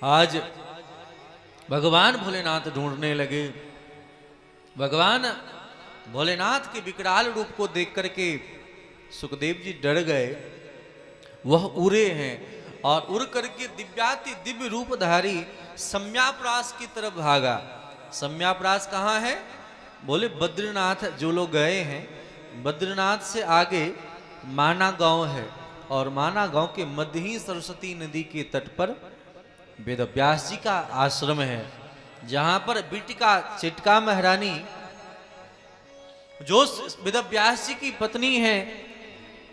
आज भगवान भोलेनाथ ढूंढने लगे। भगवान भोलेनाथ के विकराल रूप को देख करके सुखदेव जी डर गए। वह उड़े हैं और उड़ करके दिव्याति दिव्य रूपधारी सम्याप्रास की तरफ भागा। सम्याप्रास कहाँ है? बोले बद्रीनाथ। जो लोग गए हैं बद्रीनाथ से आगे माना गांव है और माना गांव के मध्य ही सरस्वती नदी के तट पर वेदव्यास जी का आश्रम है, जहां पर बिटिका चिटका महारानी जो वेदव्यास जी की पत्नी है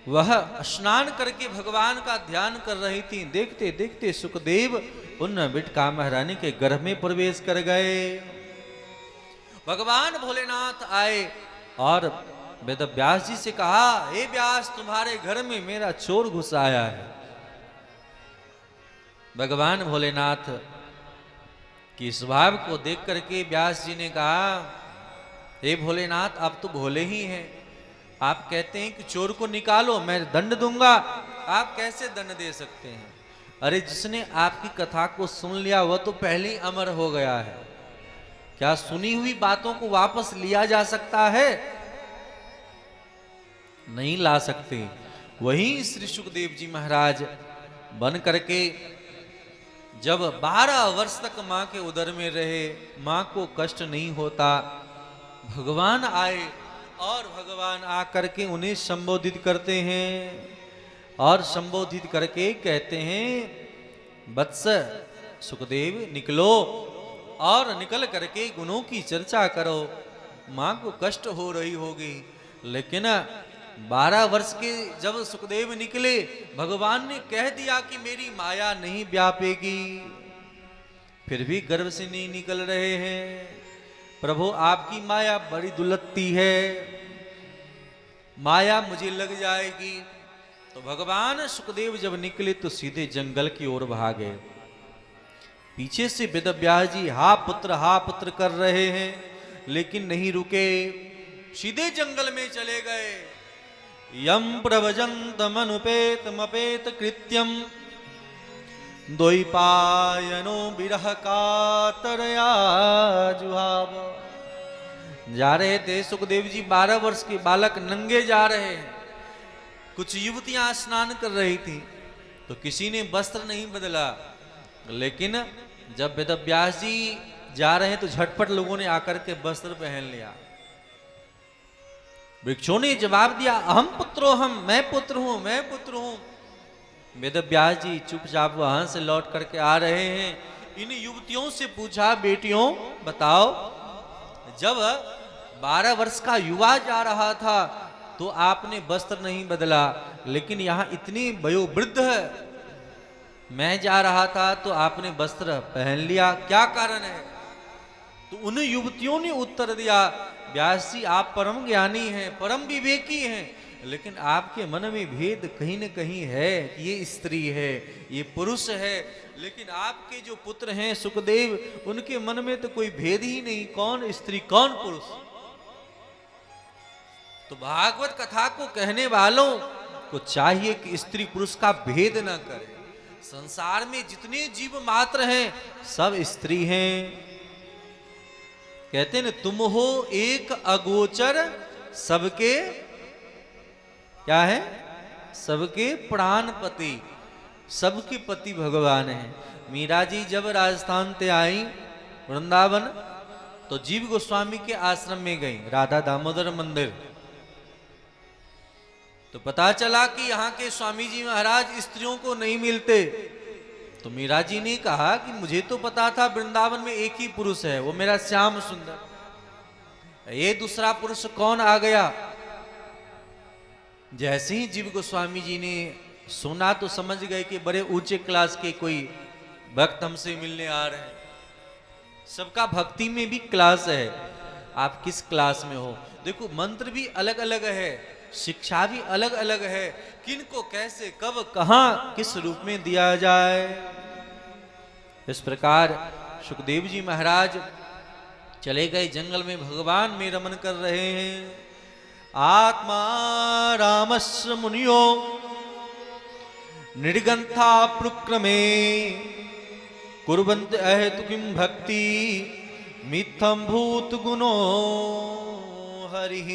वह स्नान करके भगवान का ध्यान कर रही थी। देखते देखते सुखदेव उन बिटिका महारानी के गर्भ में प्रवेश कर गए। भगवान भोलेनाथ आए और वेदव्यास जी से कहा, हे व्यास, तुम्हारे घर में मेरा चोर घुस आया है। भगवान भोलेनाथ की स्वभाव को देख करके व्यास जी ने कहा, हे भोलेनाथ, आप तो भोले ही हैं। आप कहते हैं कि चोर को निकालो, मैं दंड दूंगा। आप कैसे दंड दे सकते हैं? अरे जिसने आपकी कथा को सुन लिया वह तो पहले ही अमर हो गया है। क्या सुनी हुई बातों को वापस लिया जा सकता है? नहीं ला सकते। वही श्री सुखदेव जी महाराज बन करके जब 12 वर्ष तक मां के उदर में रहे, मां को कष्ट नहीं होता, भगवान आए और भगवान आकर के उन्हें संबोधित करते हैं और संबोधित करके कहते हैं, वत्स सुखदेव निकलो और निकल करके गुणों की चर्चा करो। मां को कष्ट हो रही होगी, लेकिन 12 वर्ष के जब सुखदेव निकले, भगवान ने कह दिया कि मेरी माया नहीं व्यापेगी, फिर भी गर्भ से नहीं निकल रहे हैं। प्रभु आपकी माया बड़ी दुलत्ती है, माया मुझे लग जाएगी। तो भगवान सुखदेव जब निकले तो सीधे जंगल की ओर भागे। पीछे से वेदव्यास जी हा पुत्र कर रहे हैं, लेकिन नहीं रुके, सीधे जंगल में चले गए। यम प्रवजन्तमनुपेतमपेत कृत्यम द्वैपायनो विरह कातरया जुहाव। जा रहे थे सुखदेव जी, 12 वर्ष के बालक नंगे जा रहे हैं। कुछ युवतियां स्नान कर रही थी तो किसी ने वस्त्र नहीं बदला, लेकिन जब वेदव्यास जी जा रहे हैं तो झटपट लोगों ने आकर के वस्त्र पहन लिया। वृक्षों ने जवाब दिया, अहम पुत्रो हम, मैं पुत्र हूं, मैं पुत्र हूं। वेदव्यास जी चुपचाप वहां से लौट करके आ रहे हैं। इन युवतियों से पूछा, बेटियों बताओ, जब 12 वर्ष का युवा जा रहा था तो आपने वस्त्र नहीं बदला, लेकिन यहां इतनी वयोवृद्ध है, मैं जा रहा था तो आपने वस्त्र पहन लिया, क्या कारण है? तो उन युवतियों ने उत्तर दिया, व्यास जी आप परम ज्ञानी हैं, परम विवेकी हैं, लेकिन आपके मन में भेद कहीं न कहीं है। ये स्त्री है, ये पुरुष है, लेकिन आपके जो पुत्र हैं सुखदेव, उनके मन में तो कोई भेद ही नहीं, कौन स्त्री कौन पुरुष। तो भागवत कथा को कहने वालों को चाहिए कि स्त्री पुरुष का भेद न करें। संसार में जितने जीव मात्र हैं सब स्त्री हैं। कहते हैं, तुम हो एक अगोचर सबके क्या है? सबके प्राणपति, सबके पति भगवान है। मीरा जी जब राजस्थान से आई वृंदावन तो जीव गोस्वामी के आश्रम में गई, राधा दामोदर मंदिर। तो पता चला कि यहाँ के स्वामी जी महाराज स्त्रियों को नहीं मिलते। तो मीरा जी ने कहा कि मुझे तो पता था वृंदावन में एक ही पुरुष है, वो मेरा श्याम सुंदर, ये दूसरा पुरुष कौन आ गया? जैसे ही जीव गोस्वामी जी ने सुना तो समझ गए कि बड़े ऊंचे क्लास के कोई भक्त हमसे मिलने आ रहे हैं। सबका भक्ति में भी क्लास है, आप किस क्लास में हो। देखो मंत्र भी अलग अलग है, शिक्षा भी अलग अलग है, किनको कैसे कब कहां किस रूप में दिया जाए। इस प्रकार सुखदेव जी महाराज चले गए जंगल में, भगवान में रमन कर रहे हैं। आत्मा रामस्य मुनियो निर्गंथा प्रक्रमे कुर्वन्त अहेतु किं भक्ति मिथ्यम भूत गुणो हरिः।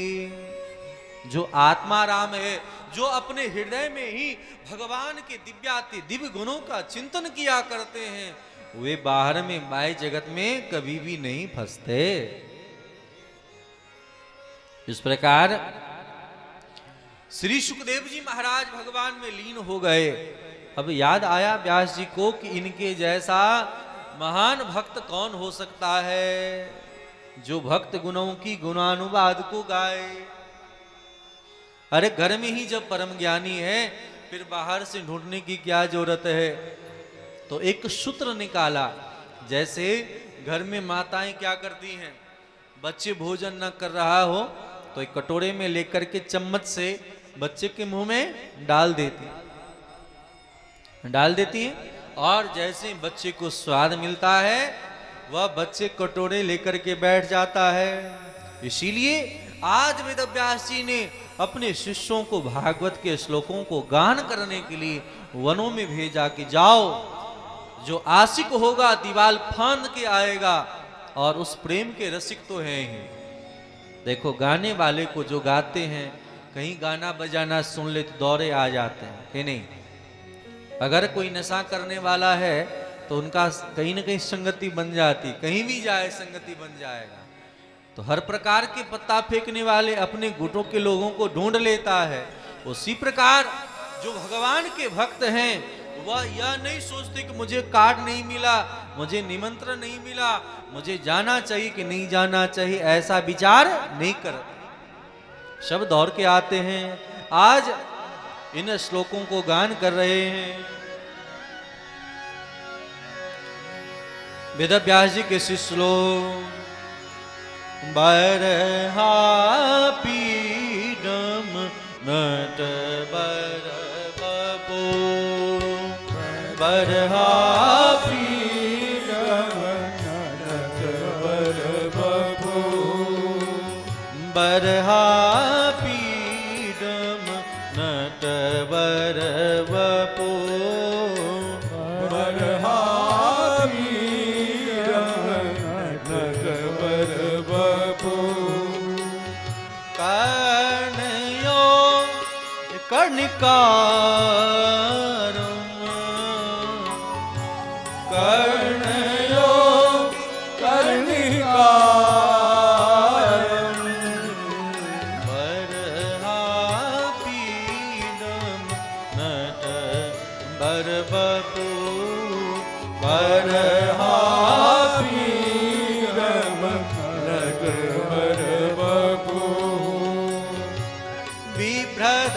जो आत्मा राम है, जो अपने हृदय में ही भगवान के दिव्याति दिव्य गुणों का चिंतन किया करते हैं, वे बाहर में माय जगत में कभी भी नहीं फंसते। इस प्रकार श्री सुखदेव जी महाराज भगवान में लीन हो गए। अब याद आया व्यास जी को कि इनके जैसा महान भक्त कौन हो सकता है जो भक्त गुणों की गुणानुवाद को गाए। अरे घर में ही जब परम ज्ञानी है फिर बाहर से ढूंढने की क्या जरूरत है। तो एक सूत्र निकाला। जैसे घर में माताएं क्या करती हैं, बच्चे भोजन न कर रहा हो तो एक कटोरे में लेकर के चम्मच से बच्चे के मुंह में डाल देती हैं और जैसे बच्चे को स्वाद मिलता है वह बच्चे कटोरे लेकर के बैठ जाता है। इसीलिए आज वेदव्यास जी ने अपने शिष्यों को भागवत के श्लोकों को गान करने के लिए वनों में भेजा कि जाओ, जो आशिक होगा दीवाल फांद के आएगा, और उस प्रेम के रसिक तो हैं ही। देखो गाने वाले को जो गाते हैं कहीं गाना बजाना सुन ले तो दौरे आ जाते हैं कि नहीं। अगर कोई नशा करने वाला है तो उनका कहीं ना कहीं संगति बन जाती, कहीं भी जाए संगति बन जाएगा। तो हर प्रकार के पत्ता फेंकने वाले अपने गुटों के लोगों को ढूंढ लेता है। उसी प्रकार जो भगवान के भक्त हैं वह यह नहीं सोचते कि मुझे कार्ड नहीं मिला, मुझे निमंत्रण नहीं मिला, मुझे जाना चाहिए कि नहीं जाना चाहिए, ऐसा विचार नहीं करते। शब्द दौड़ के आते हैं। आज इन श्लोकों को गान कर रहे हैं। वेदव्यास जी के श्लोक बरहा पीडम नट बर बपो बरहा पीडम नट बर बपो बरहा पीडम नट बर बपो बरहा कर्णयो कर्णिकारं बरहा पीडम नट बरबपु बरहा पीडम नट बरबपु बिभ्रद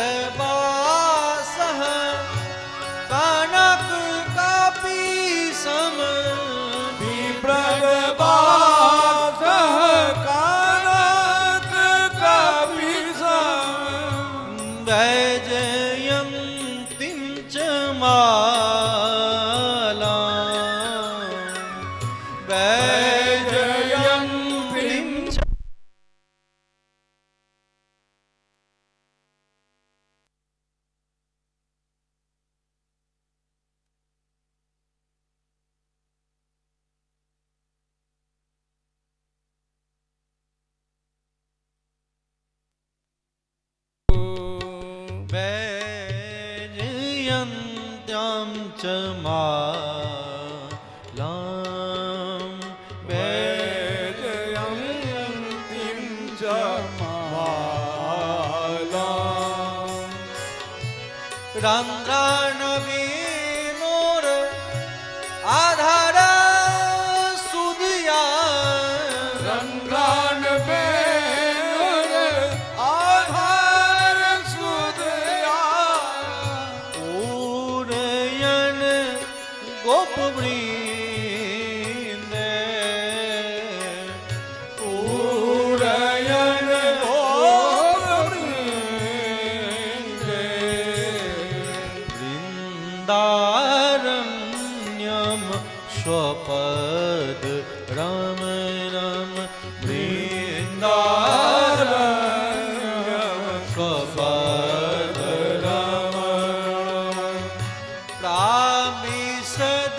रंगनवीनोर आधार सुदिया रंगनवीनोर आधार सुदिया पूरयन गोप वृंद पूरयन दारण्यम स्वपद राम राम वृंदारण्यम स्वपद राम स्वामी सद